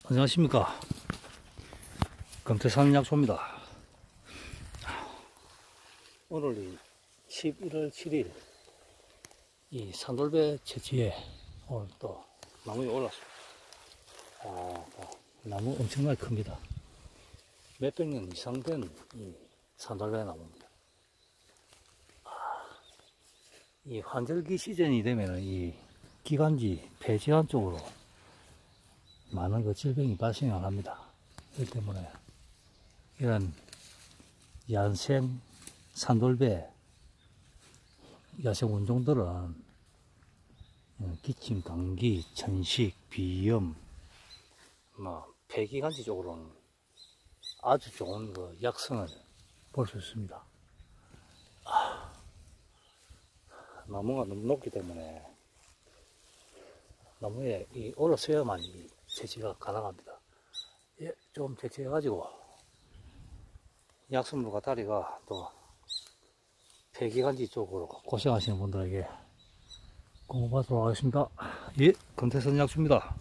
안녕하십니까. 금태산 약초입니다. 오늘이 11월 7일 이 산돌배 채취에 오늘 또 나무에 올랐습니다. 나무 엄청나게 큽니다. 몇백 년 이상 된 이 산돌배 나무입니다. 이 환절기 시즌이 되면 이 기관지 폐질환 쪽으로 많은 그 질병이 발생을 합니다. 그렇기 때문에 이런 야생 산돌배 야생 원종들은 기침, 감기, 천식, 비염, 폐기관지 쪽으로는 아주 좋은 그 약성을 볼 수 있습니다. 나무가 너무 높기 때문에 나무에 올라서야만 이 채취가 가능합니다. 예, 좀 채취해가지고 약수물과 다리가 또 폐기관지 쪽으로 고생하시는 분들에게 공부하도록 하겠습니다. 예, 금태선 약수입니다.